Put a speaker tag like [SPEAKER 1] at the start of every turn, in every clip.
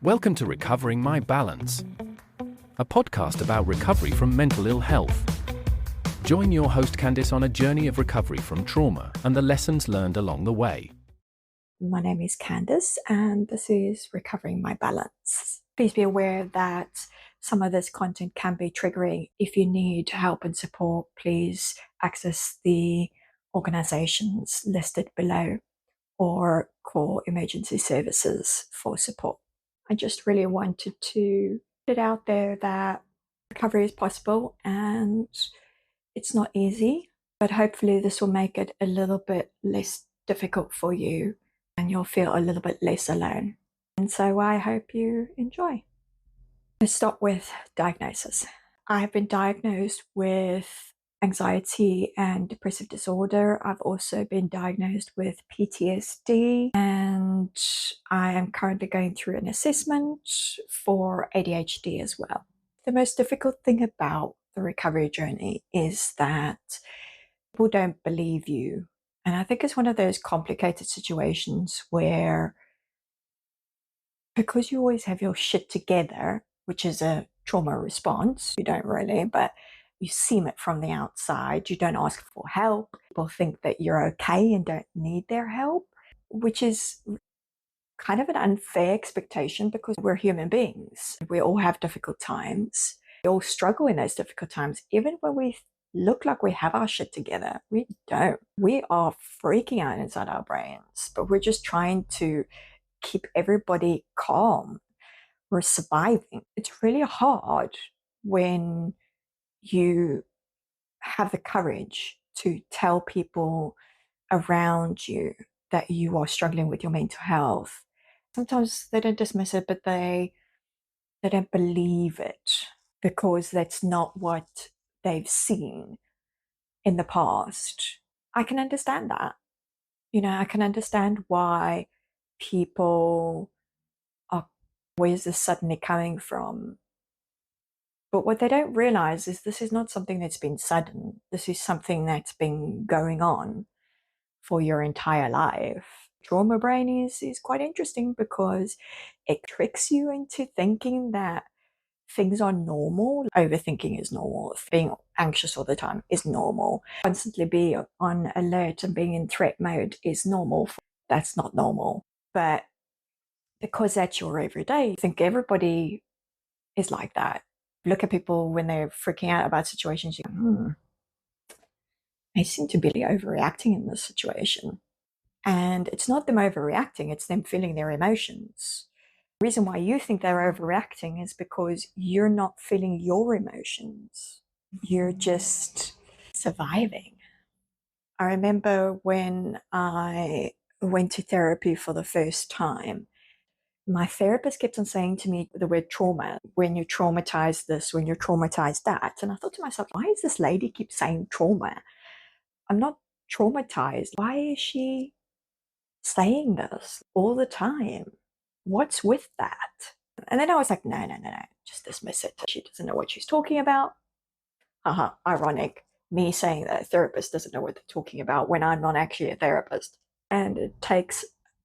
[SPEAKER 1] Welcome to Recovering My Balance, a podcast about recovery from mental ill health. Join your host Candice on a journey of recovery from trauma and the lessons learned along the way.
[SPEAKER 2] My name is Candice and this is Recovering My Balance. Please be aware that some of this content can be triggering. If you need help and support, please access the organizations listed below or call emergency services for support. I just really wanted to put it out there that recovery is possible and it's not easy, but hopefully this will make it a little bit less difficult for you and you'll feel a little bit less alone. And so I hope you enjoy. Let's start with diagnosis. I have been diagnosed with anxiety and depressive disorder. I've also been diagnosed with PTSD and I am currently going through an assessment for ADHD as well. The most difficult thing about the recovery journey is that people don't believe you. And I think it's one of those complicated situations where, because you always have your shit together, which is a trauma response, you don't really, but you seem it from the outside. You don't ask for help. People think that you're okay and don't need their help, which is kind of an unfair expectation because we're human beings. We all have difficult times. We all struggle in those difficult times. Even when we look like we have our shit together, we don't. We are freaking out inside our brains, but we're just trying to keep everybody calm. We're surviving. It's really hard when you have the courage to tell people around you that you are struggling with your mental health. Sometimes they don't dismiss it, but they don't believe it because that's not what they've seen in the past. I can understand that. I can understand why people are, where's this suddenly coming from? But what they don't realize is this is not something that's been sudden. This is something that's been going on for your entire life. Trauma brain is quite interesting because it tricks you into thinking that things are normal. Overthinking is normal. Being anxious all the time is normal. Constantly be on alert and being in threat mode is normal. That's not normal. But because that's your everyday, I think everybody is like that. Look at people when they're freaking out about situations, you go, they seem to be overreacting in this situation. And it's not them overreacting, it's them feeling their emotions. The reason why you think they're overreacting is because you're not feeling your emotions. You're just surviving. I remember when I went to therapy for the first time, my therapist kept on saying to me the word trauma, when you're traumatized this, when you're traumatized that. And I thought to myself, why does this lady keep saying trauma? I'm not traumatized. Why is she saying this all the time? What's with that? And then I was like, no, just dismiss it. She doesn't know what she's talking about. Ironic. Me saying that a therapist doesn't know what they're talking about when I'm not actually a therapist. And it takes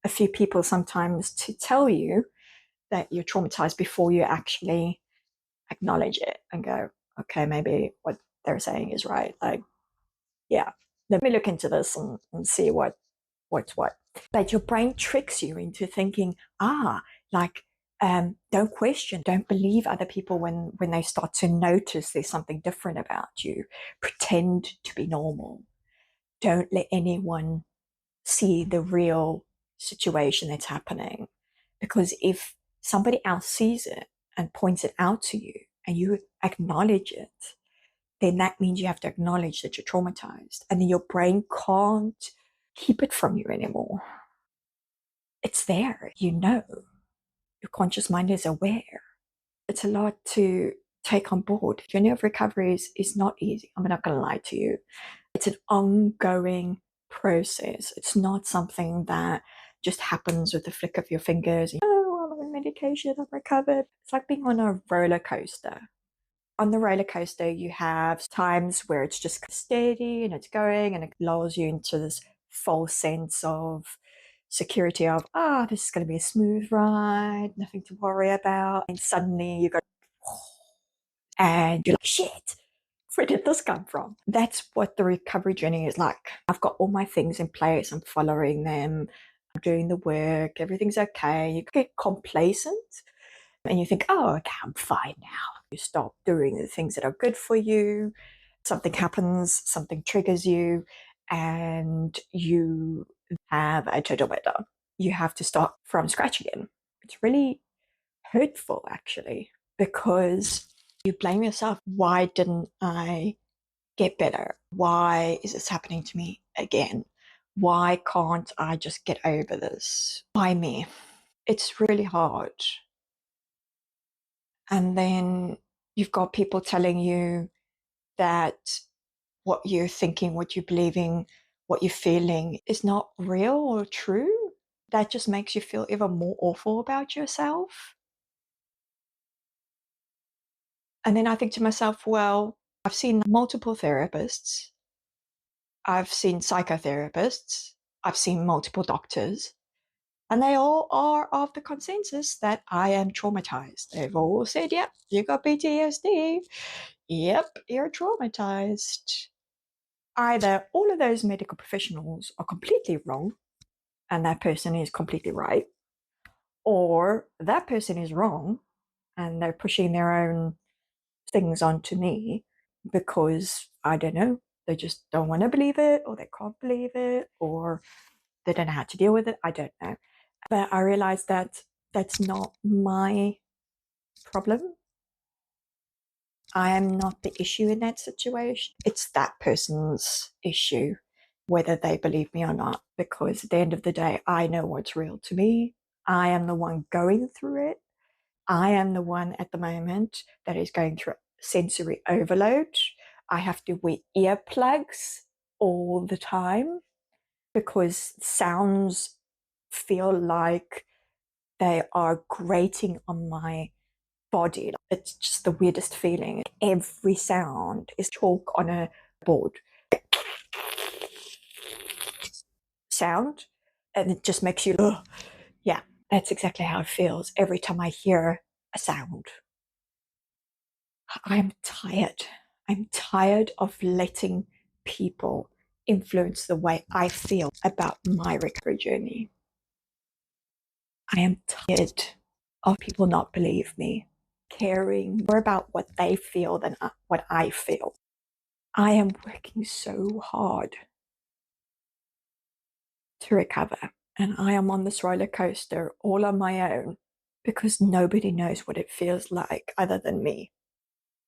[SPEAKER 2] a few people sometimes to tell you that you're traumatized before you actually acknowledge it and go, okay, maybe what they're saying is right. Like, yeah, let me look into this and see what's what. But your brain tricks you into thinking, don't question, don't believe other people when they start to notice there's something different about you. Pretend to be normal. Don't let anyone see the real situation that's happening. Because if somebody else sees it and points it out to you and you acknowledge it, then that means you have to acknowledge that you're traumatized. And then your brain can't keep it from you anymore. It's there, Your conscious mind is aware. It's a lot to take on board. The journey of recovery is not easy. I'm not going to lie to you. It's an ongoing process. It's not something that just happens with the flick of your fingers. Oh, I'm on medication, I'm recovered. It's like being on a roller coaster. On the roller coaster, you have times where it's just steady and it's going and it lulls you into this false sense of security of, this is going to be a smooth ride, nothing to worry about. And suddenly you go, and you're like, shit, where did this come from? That's what the recovery journey is like. I've got all my things in place, I'm following them, I'm doing the work, everything's okay. You get complacent and you think, oh, okay, I'm fine now. You stop doing the things that are good for you. Something happens, something triggers you, and you have a total meltdown. You have to start from scratch again. It's really hurtful, actually, because you blame yourself. Why didn't I get better? Why is this happening to me again? Why can't I just get over this? Why me? It's really hard. And then you've got people telling you that what you're thinking, what you're believing, what you're feeling is not real or true. That just makes you feel even more awful about yourself. And then I think to myself, well, I've seen multiple therapists, I've seen psychotherapists, I've seen multiple doctors, and they all are of the consensus that I am traumatized. They've all said, yep, you got PTSD. Yep, you're traumatized. Either all of those medical professionals are completely wrong and that person is completely right, or that person is wrong and they're pushing their own things onto me because, I don't know, they just don't want to believe it, or they can't believe it, or they don't know how to deal with it. I don't know. But I realized that that's not my problem. I am not the issue in that situation. It's that person's issue, whether they believe me or not, because at the end of the day, I know what's real to me. I am the one going through it. I am the one at the moment that is going through sensory overload. I have to wear earplugs all the time because sounds feel like they are grating on my body. It's just the weirdest feeling. Every sound is chalk on a board. Sound, and it just makes you, ugh. Yeah, that's exactly how it feels every time I hear a sound. I'm tired. I'm tired of letting people influence the way I feel about my recovery journey. I am tired of people not believe me, caring more about what they feel than what I feel. I am working so hard to recover, and I am on this roller coaster all on my own because nobody knows what it feels like other than me.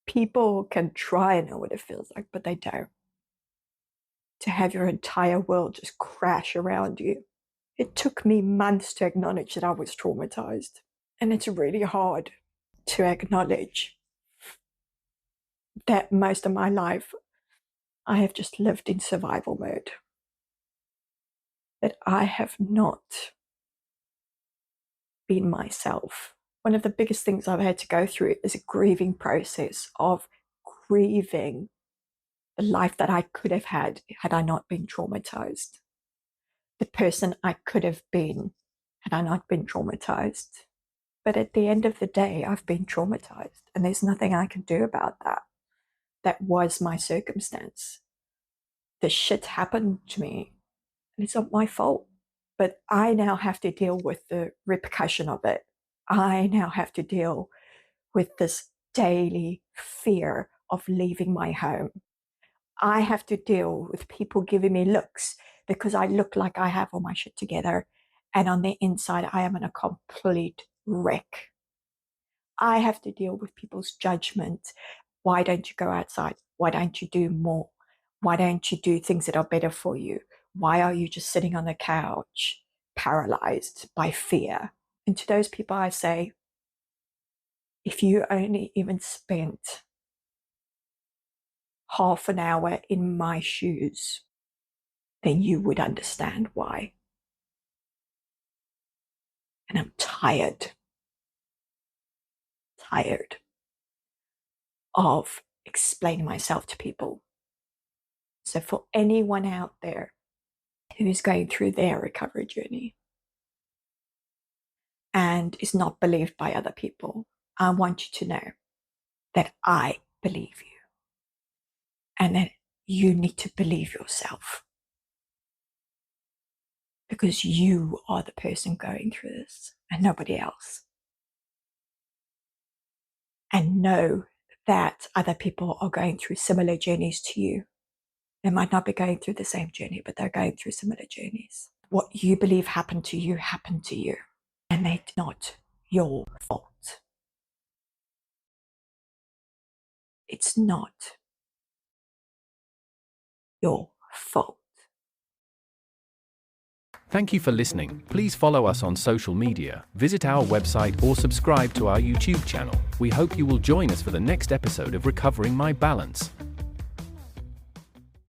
[SPEAKER 2] People can try and know what it feels like, but they don't. To have your entire world just crash around you. It took me months to acknowledge that I was traumatized. And it's really hard to acknowledge that most of my life I have just lived in survival mode. That I have not been myself. One of the biggest things I've had to go through is a grieving process of grieving the life that I could have had I not been traumatized. The person I could have been had I not been traumatized. But at the end of the day, I've been traumatized, and there's nothing I can do about that. That was my circumstance. The shit happened to me, and it's not my fault. But I now have to deal with the repercussion of it. I now have to deal with this daily fear of leaving my home. I have to deal with people giving me looks because I look like I have all my shit together, and on the inside, I am in a complete wreck. I have to deal with people's judgment. Why don't you go outside? Why don't you do more? Why don't you do things that are better for you? Why are you just sitting on the couch, paralyzed by fear? And to those people, I say, if you only even spent half an hour in my shoes, then you would understand why. And I'm tired of explaining myself to people. So for anyone out there who is going through their recovery journey, and is not believed by other people, I want you to know that I believe you and that you need to believe yourself, because you are the person going through this and nobody else. And know that other people are going through similar journeys to you. They might not be going through the same journey, but they're going through similar journeys. What you believe happened to you, and it's not your fault. It's not your fault.
[SPEAKER 1] Thank you for listening. Please follow us on social media, visit our website, or subscribe to our YouTube channel. We hope you will join us for the next episode of Recovering My Balance.